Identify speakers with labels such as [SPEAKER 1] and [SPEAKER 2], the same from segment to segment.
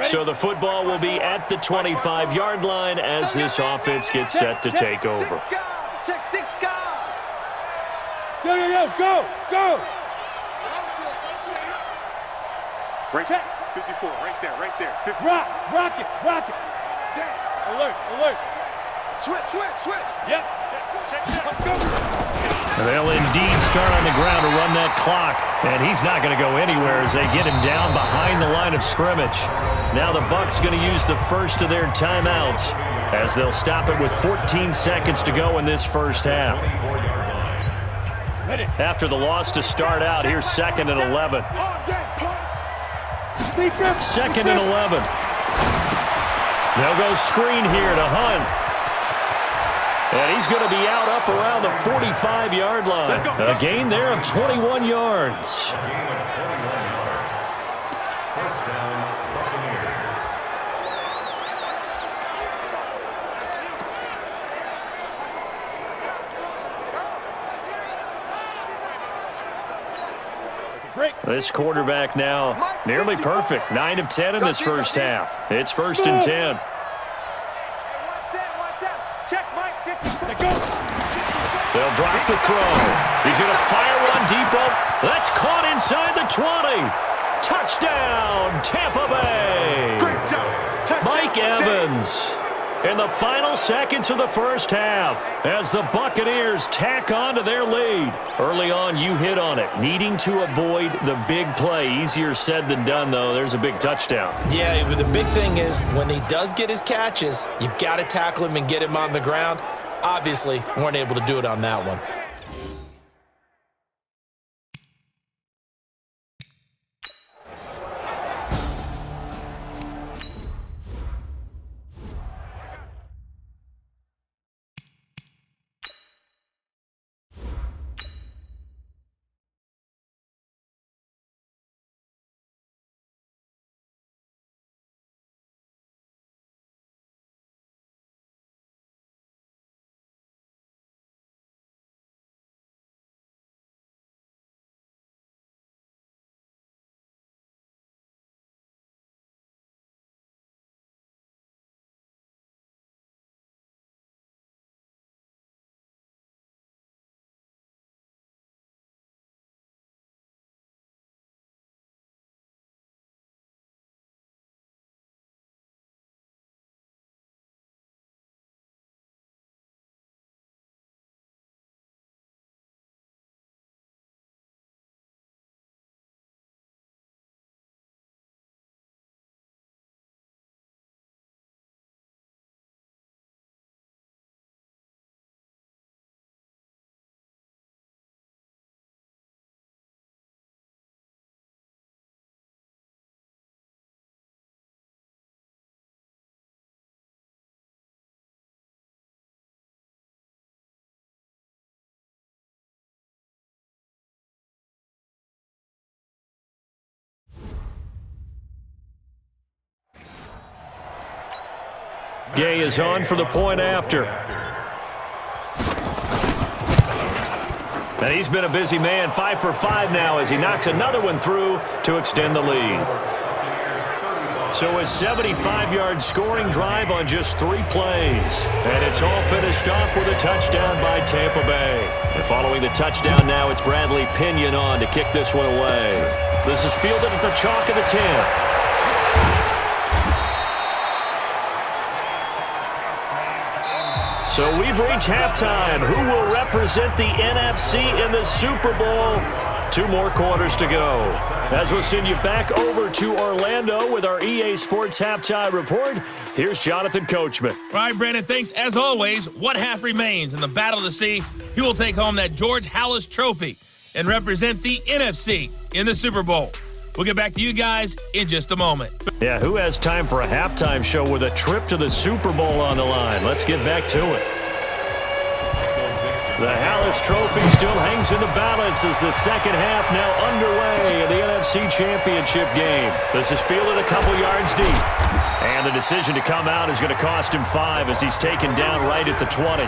[SPEAKER 1] So the football will be at the 25-yard line as this offense gets set to take over.
[SPEAKER 2] Check 6 guard.
[SPEAKER 3] Go.
[SPEAKER 4] Right, check. 54, right there. 50.
[SPEAKER 3] Rock it. Alert.
[SPEAKER 4] Switch.
[SPEAKER 3] Yep. Check. Go.
[SPEAKER 1] They'll indeed start on the ground to run that clock, and he's not going to go anywhere as they get him down behind the line of scrimmage. Now the BUCS going to use the first of their timeouts as they'll stop it with 14 seconds to go in this first half. After the loss to start out, here's 2nd and 11. 2nd and 11. They'll go screen here to Hunt. And he's going to be out up around the 45-yard line. A gain there of 21 yards. This quarterback now nearly perfect. 9 of 10 in this first half. It's 1st and 10. They'll drop the throw. He's going to fire one deep up. That's caught inside the 20. Touchdown, Tampa Bay. Mike Evans in the final seconds of the first half as the Buccaneers tack on to their lead. Early on, you hit on it. Needing to avoid the big play. Easier said than done, though. There's a big touchdown.
[SPEAKER 5] Yeah, but the big thing is when he does get his catches, you've got to tackle him and get him on the ground. Obviously, weren't able to do it on that one.
[SPEAKER 1] Gay is on for the point after. And he's been a busy man, 5 for 5 now as he knocks another one through to extend the lead. So a 75-yard scoring drive on just 3 plays. And it's all finished off with a touchdown by Tampa Bay. And following the touchdown now, it's Bradley Pinion on to kick this one away. This is fielded at the chalk of the 10. So we've reached halftime. Who will represent the NFC in the Super Bowl? 2 more quarters to go. As we'll send you back over to Orlando with our EA Sports Halftime Report, here's Jonathan Coachman.
[SPEAKER 6] All right, Brandon, thanks. As always, one half remains in the Battle of the Sea. He will take home that George Halas Trophy and represent the NFC in the Super Bowl. We'll get back to you guys in just a moment.
[SPEAKER 1] Yeah, who has time for a halftime show with a trip to the Super Bowl on the line? Let's get back to it. The Halas Trophy still hangs in the balance as the second half now underway in the NFC Championship game. This is fielded a couple yards deep. And the decision to come out is going to cost him 5 as he's taken down right at the 20.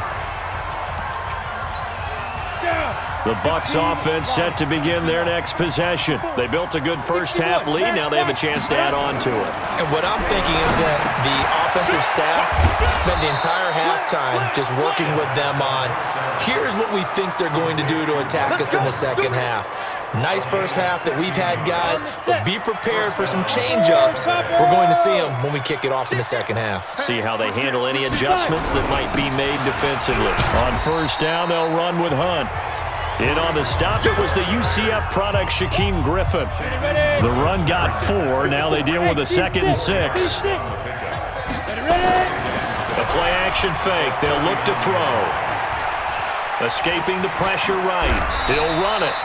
[SPEAKER 1] The BUCS offense set to begin their next possession. They built a good first-half lead. Now they have a chance to add on to it.
[SPEAKER 5] And what I'm thinking is that the offensive staff spent the entire halftime just working with them on, here's what we think they're going to do to attack us in the second half. Nice first half that we've had, guys, but be prepared for some change-ups. We're going to see them when we kick it off in the second half.
[SPEAKER 1] See how they handle any adjustments that might be made defensively. On first down, they'll run with Hunt. In on the stop, it was the UCF product, Shaquem Griffin. The run got 4. Now they deal with a 2nd and 6. A play-action fake. They'll look to throw. Escaping the pressure right. He'll run it.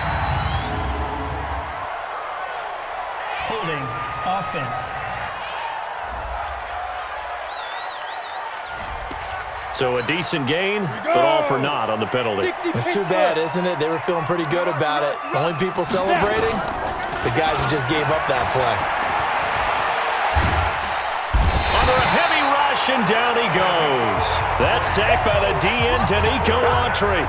[SPEAKER 2] Holding offense.
[SPEAKER 1] So a decent gain, but all for naught on the penalty.
[SPEAKER 5] It's too bad, isn't it? They were feeling pretty good about it. The only people celebrating, the guys who just gave up that play.
[SPEAKER 1] Under a heavy rush, and down he goes. That's sacked by the DN, Danico Autry.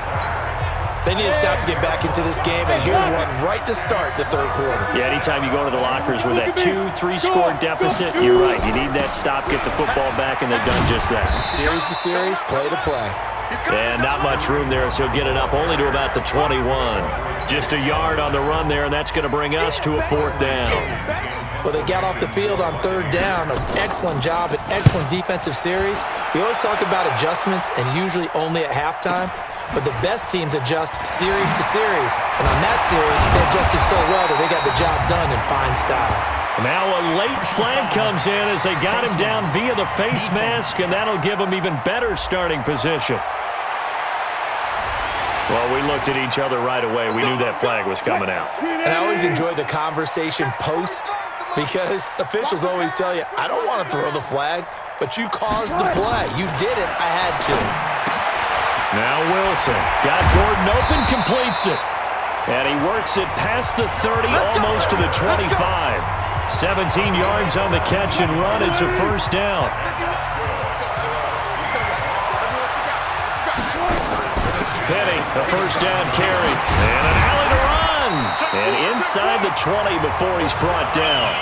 [SPEAKER 5] They need to stop to get back into this game, and here's one right to start the third quarter.
[SPEAKER 1] Yeah, anytime you go to the lockers with that 2-3 score deficit, you're right. You need that stop, get the football back, and they've done just that.
[SPEAKER 5] Series to series, play to play.
[SPEAKER 1] And not much room there, so he'll get it up only to about the 21. Just a yard on the run there, and that's going to bring us to a 4th down.
[SPEAKER 5] Well, they got off the field on 3rd down. An excellent job, an excellent defensive series. We always talk about adjustments, and usually only at halftime. But the best teams adjust series to series. And on that series, they adjusted so well that they got the job done in fine style.
[SPEAKER 1] Now a late flag comes in as they got him down via the face mask, and that'll give him even better starting position. Well, we looked at each other right away. We knew that flag was coming out.
[SPEAKER 5] And I always enjoy the conversation post, because officials always tell you, I don't want to throw the flag, but you caused the play. You did it. I had to.
[SPEAKER 1] Now Wilson got Gordon open, completes it. And he works it past the 30, almost to the 25. 17 yards on the catch and run. It's a 1st down. Penny, a 1st down carry. And an alley to run. And inside the 20 before he's brought down.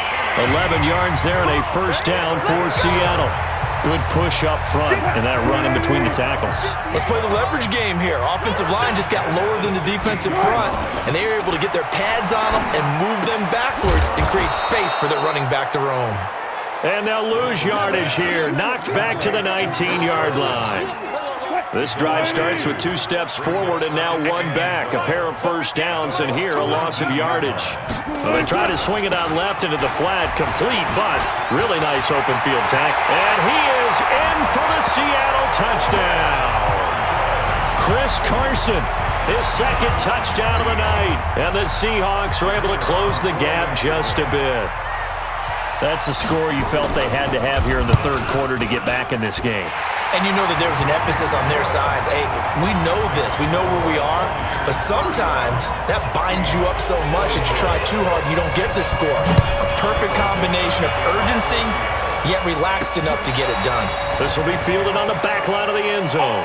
[SPEAKER 1] 11 yards there and a 1st down for Seattle. Good push up front, and that run in between the tackles.
[SPEAKER 5] Let's play the leverage game here. Offensive line just got lower than the defensive front, and they were able to get their pads on them and move them backwards and create space for their running back to roam.
[SPEAKER 1] And they'll lose yardage here. Knocked back to the 19-yard line. This drive starts with 2 steps forward and now 1 back. A pair of 1st downs, and here a loss of yardage. Well, they try to swing it on left into the flat, complete, but really nice open field tack. And he is in for the Seattle touchdown. Chris Carson, his 2nd touchdown of the night. And the Seahawks are able to close the gap just a bit. That's a score you felt they had to have here in the 3rd quarter to get back in this game.
[SPEAKER 5] And you know that there was an emphasis on their side. Hey, we know this. We know where we are. But sometimes that binds you up so much that you try too hard and you don't get the score. A perfect combination of urgency, yet relaxed enough to get it done.
[SPEAKER 1] This will be fielded on the back line of the end zone.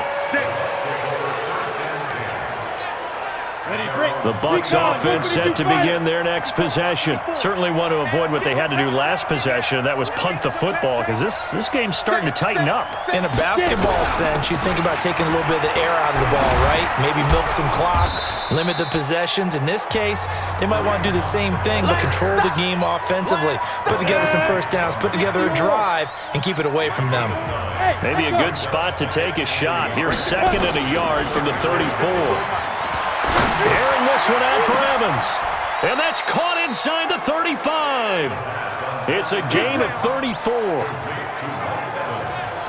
[SPEAKER 1] The BUCS offense set to begin their next possession. Certainly want to avoid what they had to do last possession, and that was punt the football, because this game's starting to tighten up.
[SPEAKER 5] In a basketball sense, you think about taking a little bit of the air out of the ball, right? Maybe milk some clock, limit the possessions. In this case, they might want to do the same thing, but control the game offensively. Put together some 1st downs, put together a drive, and keep it away from them.
[SPEAKER 1] Maybe a good spot to take a shot. Here's 2nd and a yard from the 34. Airing this one out for Evans. And that's caught inside the 35. It's a gain of 34.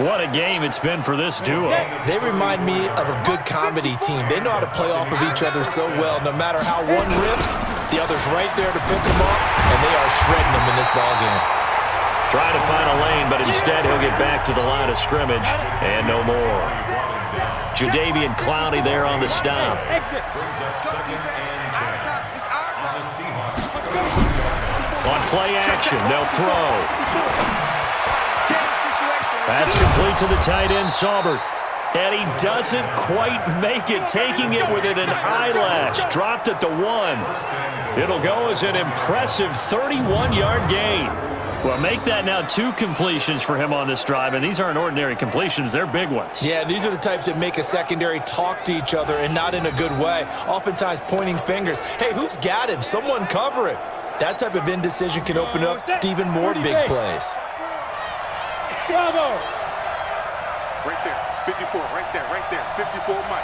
[SPEAKER 1] What a game it's been for this duo.
[SPEAKER 5] They remind me of a good comedy team. They know how to play off of each other so well. No matter how one riffs, the other's right there to pick them up, and they are shredding them in this ballgame.
[SPEAKER 1] Trying to find a lane, but instead he'll get back to the line of scrimmage, and no more. Jadeveon Clowney there on the stop. On play action, they'll throw. That's complete to the tight end, Saubert. And he doesn't quite make it, taking it within an eyelash. Dropped at the 1. It'll go as an impressive 31-yard gain. Well, make that now 2 completions for him on this drive, and these aren't ordinary completions. They're big ones.
[SPEAKER 5] Yeah, these are the types that make a secondary talk to each other and not in a good way, oftentimes pointing fingers. Hey, who's got him? Someone cover it. That type of indecision can open up to even more big plays.
[SPEAKER 3] Bravo!
[SPEAKER 4] Right there, 54, right there, 54 Mike.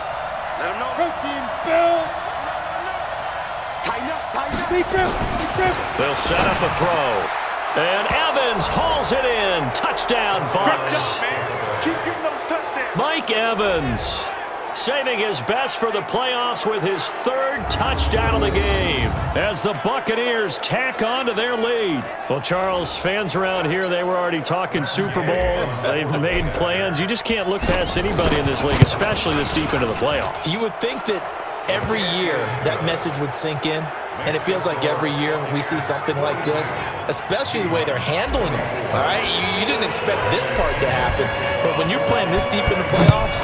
[SPEAKER 4] Let him know.
[SPEAKER 3] Protein spill!
[SPEAKER 4] Tighten up.
[SPEAKER 3] Deep grip!
[SPEAKER 1] They'll set up a throw. And Evans hauls it in. Touchdown, Bucks.
[SPEAKER 4] Keep getting those touchdowns.
[SPEAKER 1] Mike Evans saving his best for the playoffs with his 3rd touchdown of the game as the Buccaneers tack on to their lead. Well, Charles, fans around here, they were already talking Super Bowl. They've made plans. You just can't look past anybody in this league, especially this deep into the playoffs.
[SPEAKER 5] You would think that every year that message would sink in, and it feels like every year we see something like this, especially the way they're handling it. All right, you didn't expect this part to happen, but when you're playing this deep in the playoffs,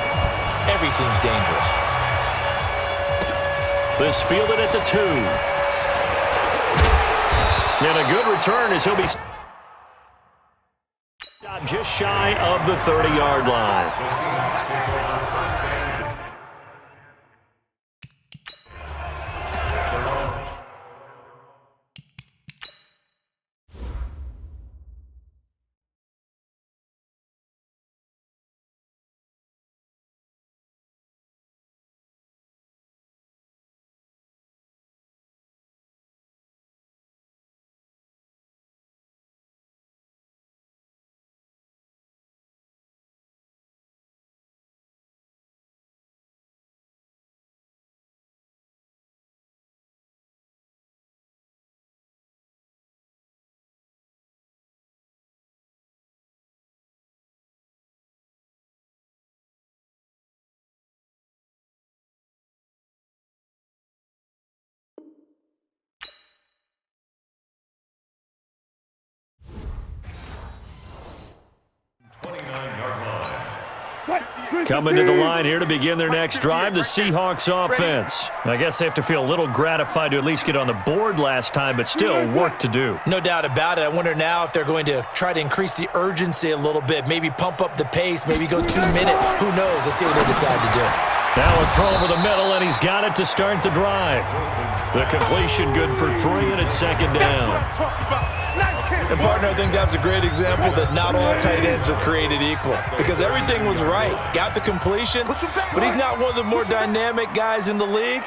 [SPEAKER 5] every team's dangerous.
[SPEAKER 1] This fielded at the 2. And a good return as he'll be stopped just shy of the 30-yard line. Coming to the line here to begin their next drive, the Seahawks offense. I guess they have to feel a little gratified to at least get on the board last time, but still work to do.
[SPEAKER 5] No doubt about it. I wonder now if they're going to try to increase the urgency a little bit, maybe pump up the pace, maybe go 2-minute. Who knows? Let's see what they decide to do.
[SPEAKER 1] Now a throw over the middle, and he's got it to start the drive. The completion good for 3, and it's 2nd down.
[SPEAKER 5] And, partner, I think that's a great example that not all tight ends are created equal because everything was right. Got the completion, but he's not one of the more dynamic guys in the league.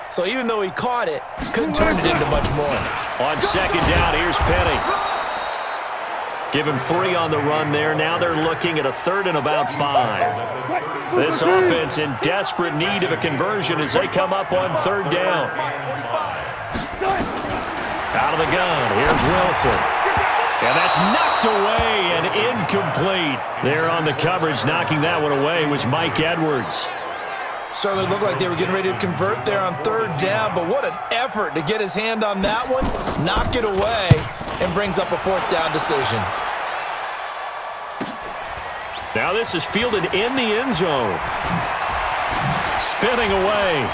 [SPEAKER 5] So even though he caught it, couldn't turn it into much more.
[SPEAKER 1] On 2nd down, here's Penny. Give him 3 on the run there. Now they're looking at a 3rd and about 5. This offense in desperate need of a conversion as they come up on 3rd down. Out of the gun, here's Wilson. And that's knocked away and incomplete. There on the coverage, knocking that one away was Mike Edwards.
[SPEAKER 5] Certainly looked like they were getting ready to convert there on 3rd down, but what an effort to get his hand on that one, knock it away, and brings up a 4th down decision.
[SPEAKER 1] Now this is fielded in the end zone. Spinning away.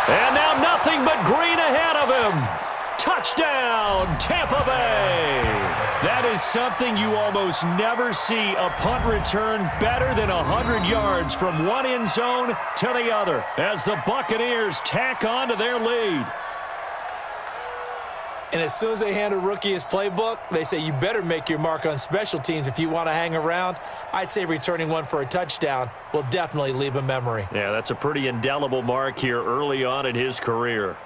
[SPEAKER 1] And now nothing but green ahead of him. Touchdown, Tampa Bay. That is something you almost never see. A punt return better than 100 yards from one end zone to the other as the Buccaneers tack on to their lead.
[SPEAKER 5] And as soon as they hand a rookie his playbook, they say you better make your mark on special teams if you want to hang around. I'd say returning one for a touchdown will definitely leave a memory.
[SPEAKER 1] Yeah, that's a pretty indelible mark here early on in his career.